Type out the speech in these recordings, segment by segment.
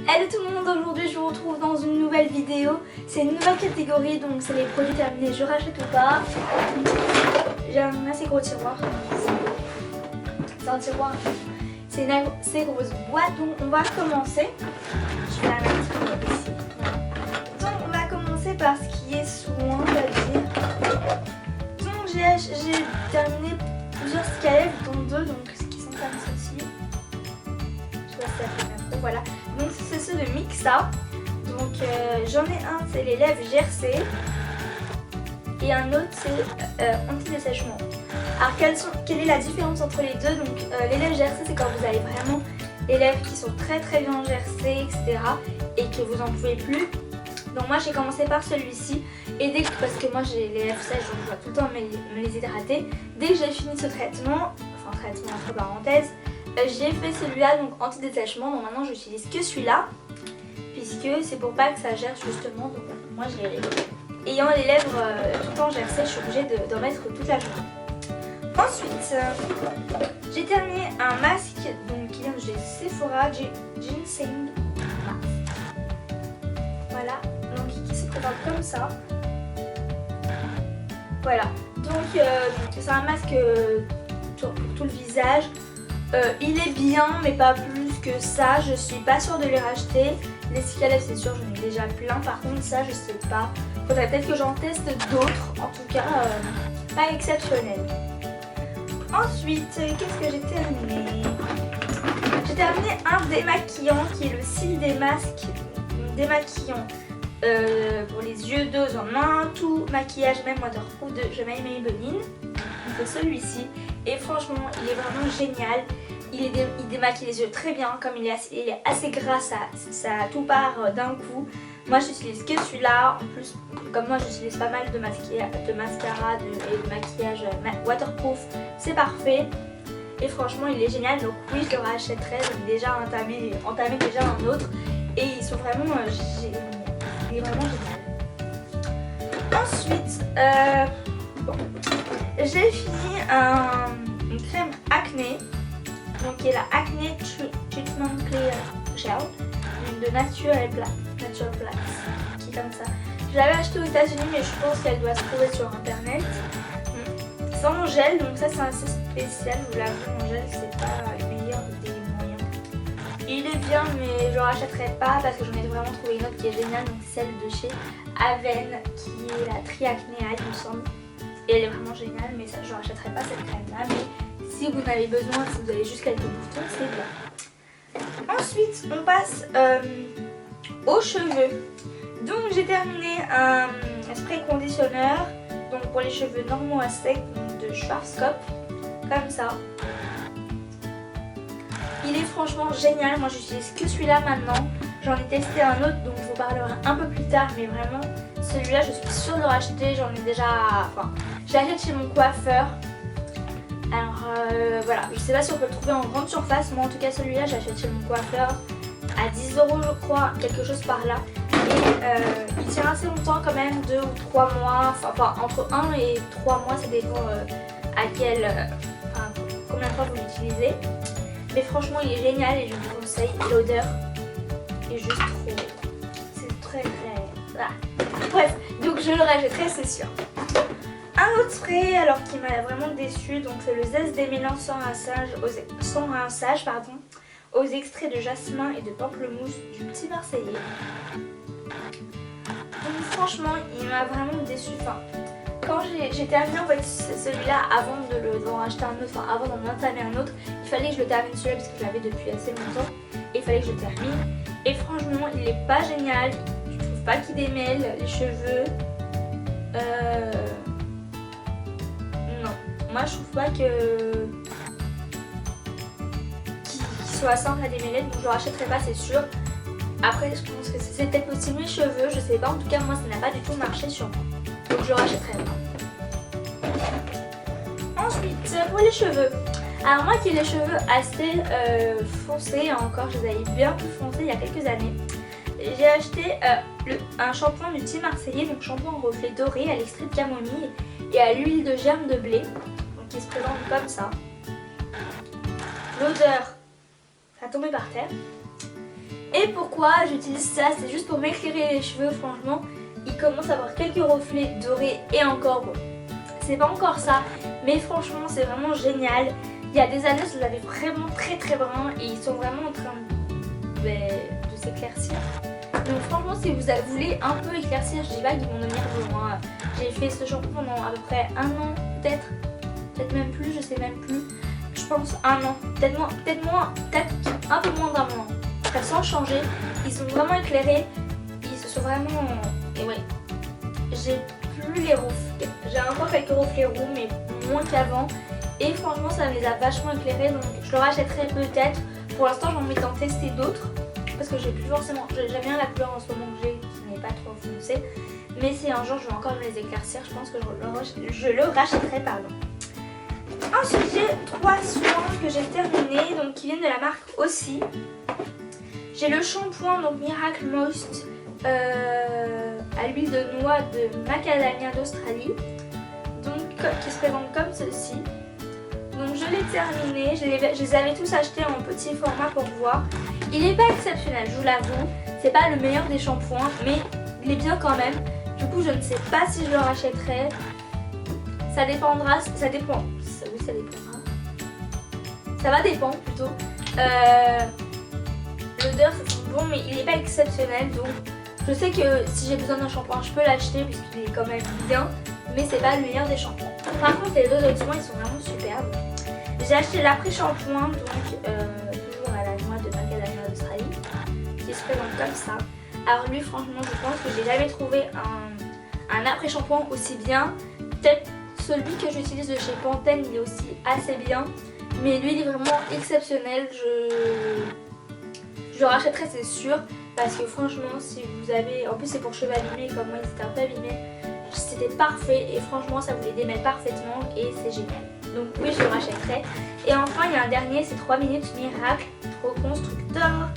Hello tout le monde, aujourd'hui je vous retrouve dans une nouvelle vidéo. C'est une nouvelle catégorie, donc c'est les produits terminés, je rachète ou pas. J'ai un assez gros tiroir. C'est un tiroir, c'est une assez grosse boîte, donc on va commencer. Je vais la mettre ici. Donc on va commencer par ce qui est soin, on va dire. Donc j'ai terminé plusieurs scalèves, dont deux, donc qui sont comme ceci. Je sais pas si ça fait bien trop, voilà. Donc c'est ceux de Mixa. Donc j'en ai un, c'est les lèvres gercées. Et un autre, c'est anti-dessèchement. Alors quelle est la différence entre les deux? Donc les lèvres gercées, c'est quand vous avez vraiment les lèvres qui sont très bien gercées, etc. Et que vous en pouvez plus. Donc moi j'ai commencé par celui-ci. Et parce que moi j'ai les lèvres sèches, donc je dois tout le temps me les hydrater. Dès que j'ai fini ce traitement, enfin traitement entre parenthèses, j'ai fait celui-là, donc anti-détachement. Donc maintenant j'utilise que celui-là, puisque c'est pour pas que ça gerce justement. Donc moi ayant les lèvres tout le temps gercées, je suis obligée d'en mettre toute la journée. Ensuite, j'ai terminé un masque donc, qui vient de chez Sephora, Ginseng Mask. Voilà, donc qui se présente comme ça. Voilà, donc c'est un masque pour tout le visage. Il est bien, mais pas plus que ça. Je suis pas sûre de les racheter. Les cicalèves, c'est sûr, j'en ai déjà plein. Par contre, ça, je sais pas. Faudrait peut-être que j'en teste d'autres. En tout cas, pas exceptionnel. Ensuite, qu'est-ce que j'ai terminé? J'ai terminé un démaquillant qui est le cil des masques démaquillant pour les yeux, 2 en 1, tout maquillage, même waterproof de Jemaine Maybelline. Donc celui-ci. Et franchement, il est vraiment génial. Il démaquille les yeux très bien, comme il est assez gras, ça tout part d'un coup. Moi j'utilise que celui-là. En plus, comme moi j'utilise pas mal de mascara et de maquillage waterproof, c'est parfait. Et franchement il est génial, donc oui je le rachèterai. J'en ai déjà entamé déjà un autre. Et ils sont vraiment il est vraiment génial. Ensuite, j'ai fini une crème acné. Donc qui est la Acne Treatment Clear Gel de Natural Place, qui est comme ça. Je l'avais acheté aux États-Unis, mais je pense qu'elle doit se trouver sur internet. C'est en gel, donc ça c'est assez spécial. Je vous l'avoue, mon gel c'est pas le meilleur des moyens. Il est bien, mais je le rachèterai pas parce que j'en ai vraiment trouvé une autre qui est géniale, donc celle de chez Aven, qui est la Triacnéale, il me semble. Et elle est vraiment géniale, mais ça je ne rachèterai pas cette crème là. Mais si vous en avez besoin, si vous avez juste quelques boutons, c'est bien. Ensuite, on passe aux cheveux. Donc j'ai terminé un spray conditionneur, donc pour les cheveux normaux à sec, de Schwarzkopf, comme ça. Il est franchement génial, moi j'utilise que celui-là maintenant. J'en ai testé un autre, donc je vous parlerai un peu plus tard, mais vraiment celui-là je suis sûre de le racheter. J'en ai déjà, enfin, je l'achète chez mon coiffeur. Alors voilà, je sais pas si on peut le trouver en grande surface, moi en tout cas celui-là j'achète chez mon coiffeur à 10 € je crois, quelque chose par là. Et il tient assez longtemps quand même, 2 ou 3 mois, enfin entre 1 et 3 mois, ça dépend combien de fois vous l'utilisez. Mais franchement il est génial et je vous conseille, l'odeur est juste trop, c'est très voilà. Bref, donc je le rachèterai c'est sûr. Un autre spray alors qui m'a vraiment déçu, donc c'est le zeste démêlant sans rinçage, aux extraits de jasmin et de pamplemousse du Petit Marseillais. Donc franchement il m'a vraiment déçu. Enfin, quand j'ai terminé en fait celui-là avant d'en racheter un autre, enfin avant d'en entamer un autre, il fallait que je le termine celui-là parce que je l'avais depuis assez longtemps et il fallait que je le termine. Et franchement il est pas génial, je trouve pas qu'il démêle les cheveux. Moi je trouve pas qu'il soit simple à démêler, donc je le rachèterai pas c'est sûr. Après je pense que c'est peut-être aussi mes cheveux, je sais pas, en tout cas moi ça n'a pas du tout marché sur moi. Donc je le rachèterai pas. Ensuite pour les cheveux. Alors moi qui ai les cheveux assez foncés, encore je les avais bien plus foncés il y a quelques années. J'ai acheté un shampoing du Petit Marseillais, donc shampoing en reflet doré à l'extrait de camomille et à l'huile de germe de blé. Qui se présente comme ça. L'odeur, ça a tombé par terre. Et pourquoi j'utilise ça? C'est juste pour m'éclairer les cheveux. Franchement, il commence à avoir quelques reflets dorés et encore bon. C'est pas encore ça, mais franchement c'est vraiment génial. Il y a des années, je l'avais vraiment très bruns et ils sont vraiment en train de s'éclaircir. Donc franchement, si vous voulez un peu éclaircir, je dis pas qu'ils vont devenir blonds. Hein. J'ai fait ce shampoing pendant à peu près un an, peut-être même plus, je sais même plus. Je pense un an, peut-être un peu moins d'un an. Bref, sans changer, ils sont vraiment éclairés, ils se sont vraiment... Et ouais, j'ai plus les reflets. J'ai encore quelques reflets roux, mais moins qu'avant. Et franchement, ça me les a vachement éclairés, donc je le rachèterai peut-être. Pour l'instant, j'ai envie d'en tester d'autres. Parce que j'ai plus forcément... J'aime bien la couleur en ce moment que j'ai, ce n'est pas trop foncé. Mais si un jour je vais encore me les éclaircir, je pense que je le rachèterai, pardon. Ensuite, j'ai 3 soins que j'ai terminés, donc qui viennent de la marque aussi. J'ai le shampoing, donc Miracle Moist à l'huile de noix de macadamia d'Australie. Donc, qui se présente comme ceci. Donc je l'ai terminé, je les avais tous achetés en petit format pour voir. Il n'est pas exceptionnel, je vous l'avoue. C'est pas le meilleur des shampoings, mais il est bien quand même. Du coup, je ne sais pas si je le rachèterai. Ça dépendra, ça dépend. Oui, ça dépendra. Ça va dépendre plutôt. L'odeur, ça sent bon, mais il n'est pas exceptionnel. Donc, je sais que si j'ai besoin d'un shampoing, je peux l'acheter puisqu'il est quand même bien. Mais c'est pas le meilleur des shampoings. Par contre, les deux autres soins, ils sont vraiment superbes. J'ai acheté l'après-shampoing, donc toujours à la noix de macadamia d'Australie, qui se présente comme ça. Alors lui, franchement, je pense que j'ai jamais trouvé un après-shampoing aussi bien. Peut-être celui que j'utilise de chez Pantene, il est aussi assez bien. Mais lui, il est vraiment exceptionnel. Je le rachèterai, c'est sûr. Parce que franchement, si vous avez... En plus, c'est pour cheveux abîmés, comme moi, c'était un peu abîmé. C'était parfait et franchement ça vous les démêle parfaitement et c'est génial. Donc oui, je le rachèterai. Et enfin il y a un dernier, c'est 3 minutes miracle reconstructeur,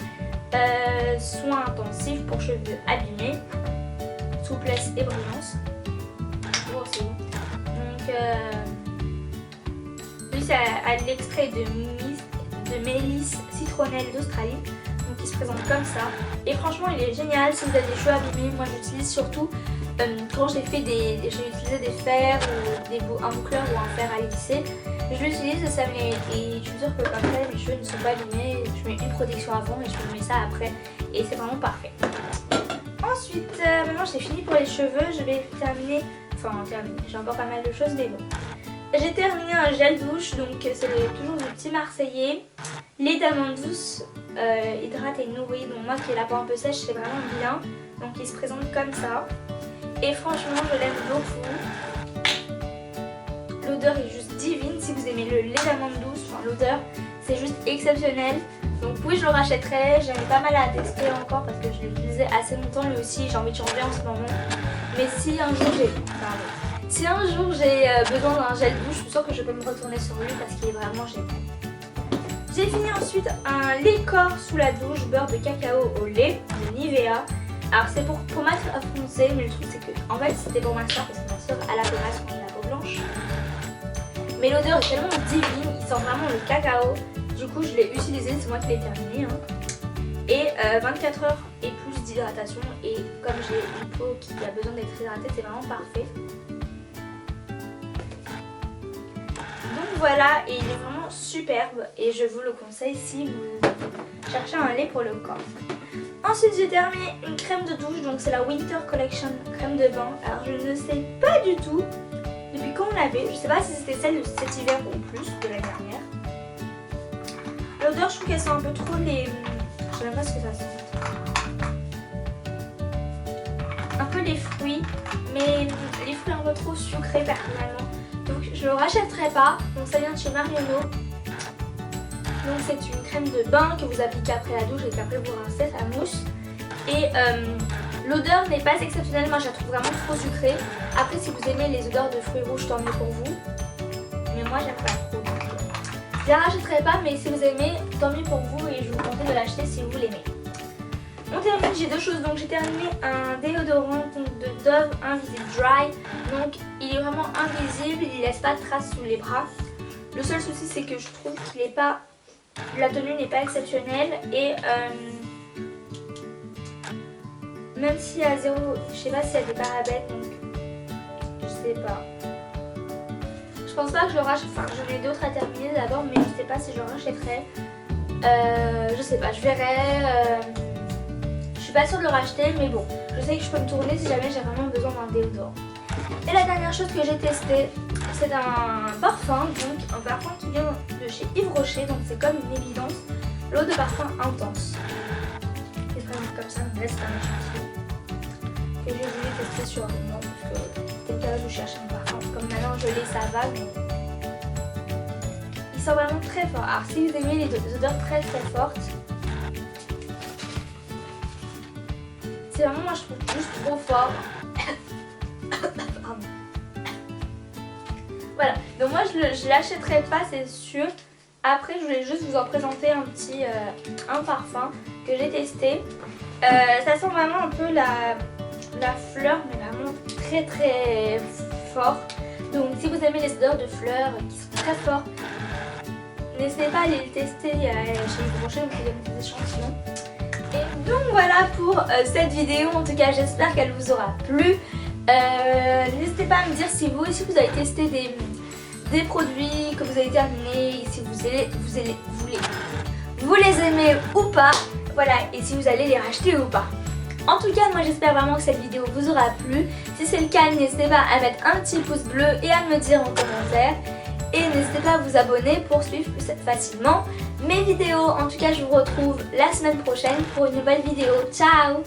soin intensif pour cheveux abîmés, souplesse et brillance. Oh, c'est bon. Donc lui c'est à l'extrait de mélisse citronnelle d'Australie. Donc il se présente comme ça. Et franchement il est génial si vous avez des cheveux abîmés. Moi j'utilise surtout quand j'ai utilisé des fers ou un boucleur ou un fer à lisser, je l'utilise et je suis sûre que comme ça mes cheveux ne sont pas abîmés. Je mets une protection avant et je mets ça après et c'est vraiment parfait. Ensuite, maintenant j'ai fini pour les cheveux, je vais terminer, j'ai encore pas mal de choses mais bon. J'ai terminé un gel douche, donc c'est toujours du petit Marseillais, lait d'amande douce, hydrate et nourri, donc moi qui ai la peau un peu sèche c'est vraiment bien, donc il se présente comme ça. Et franchement, je l'aime beaucoup. L'odeur est juste divine. Si vous aimez le lait d'amande douce, l'odeur, c'est juste exceptionnel. Donc oui, je le rachèterai. J'avais pas mal à tester encore parce que je l'ai utilisé assez longtemps. Lui aussi, j'ai envie de changer en ce moment. Mais si un jour j'ai besoin d'un gel douche, je suis sûre que je peux me retourner sur lui parce qu'il est vraiment génial. J'ai fini ensuite un lait corps sous la douche, beurre de cacao au lait de Nivea. Alors c'est pour pommade à foncer, mais le truc c'est que en fait c'était pour ma soeur parce que ma soeur a la pommade quand j'ai la peau blanche. Mais l'odeur est tellement divine, il sent vraiment le cacao. Du coup je l'ai utilisé, c'est moi qui l'ai terminé. Hein. Et 24 heures et plus d'hydratation. Et comme j'ai une peau qui a besoin d'être hydratée, c'est vraiment parfait. Donc voilà, et il est vraiment superbe et je vous le conseille si vous cherchez un lait pour le corps. Ensuite j'ai terminé une crème de douche, donc c'est la Winter Collection crème de bain. Alors je ne sais pas du tout depuis quand on l'avait, je sais pas si c'était celle de cet hiver ou plus de l'année dernière. L'odeur je trouve qu'elle sent un peu trop les... Je sais même pas ce que ça sent. Un peu les fruits, mais les fruits un peu trop sucrés personnellement. Donc je le rachèterai pas, donc ça vient de chez Marionneau. Donc c'est une crème de bain que vous appliquez après la douche et qu'après vous rincez, ça mousse. Et l'odeur n'est pas exceptionnelle, moi je la trouve vraiment trop sucrée. Après si vous aimez les odeurs de fruits rouges, tant mieux pour vous. Mais moi j'aime pas trop. Je la rachèterai pas, mais si vous aimez, tant mieux pour vous et je vous conseille de l'acheter si vous l'aimez. On termine, j'ai deux choses. Donc j'ai terminé un déodorant de Dove Invisible Dry. Donc il est vraiment invisible, il laisse pas de traces sous les bras. Le seul souci c'est que je trouve qu'il est pas... La tenue n'est pas exceptionnelle et Même si à 0, je sais pas s'il y a des parabènes, donc je sais pas. Je pense pas que je le rachète, enfin j'en ai d'autres à terminer d'abord, mais je sais pas si je le rachèterai. Je sais pas, je verrai. Je suis pas sûre de le racheter, mais bon, je sais que je peux me tourner si jamais j'ai vraiment besoin d'un déodorant. Et la dernière chose que j'ai testé, c'est un parfum, donc un parfum qui vient de chez Yves Rocher, donc c'est comme une évidence, l'eau de parfum intense. C'est vraiment comme ça, me laisse un échantillon. Et j'ai voulu tester sur moi parce que peut-être que là je cherche un parfum. Comme maintenant je l'ai, ça va, mais il sent vraiment très fort. Alors si vous aimez les odeurs très très fortes, c'est vraiment, moi je trouve juste trop fort. Voilà, donc moi je l'achèterai pas, c'est sûr. Après je voulais juste vous en présenter un petit un parfum que j'ai testé. Ça sent vraiment un peu la fleur, mais vraiment très très fort. Donc si vous aimez les odeurs de fleurs qui sont très fortes, n'hésitez pas à aller le tester chez Yves Rocher, donc il y a des échantillons. Et donc voilà pour cette vidéo, en tout cas j'espère qu'elle vous aura plu. N'hésitez pas à me dire si vous aussi vous avez testé des produits que vous avez terminés, si vous les aimez ou pas, voilà, et si vous allez les racheter ou pas. En tout cas, moi j'espère vraiment que cette vidéo vous aura plu. Si c'est le cas, n'hésitez pas à mettre un petit pouce bleu et à me le dire en commentaire. Et n'hésitez pas à vous abonner pour suivre plus facilement mes vidéos. En tout cas, je vous retrouve la semaine prochaine pour une nouvelle vidéo. Ciao!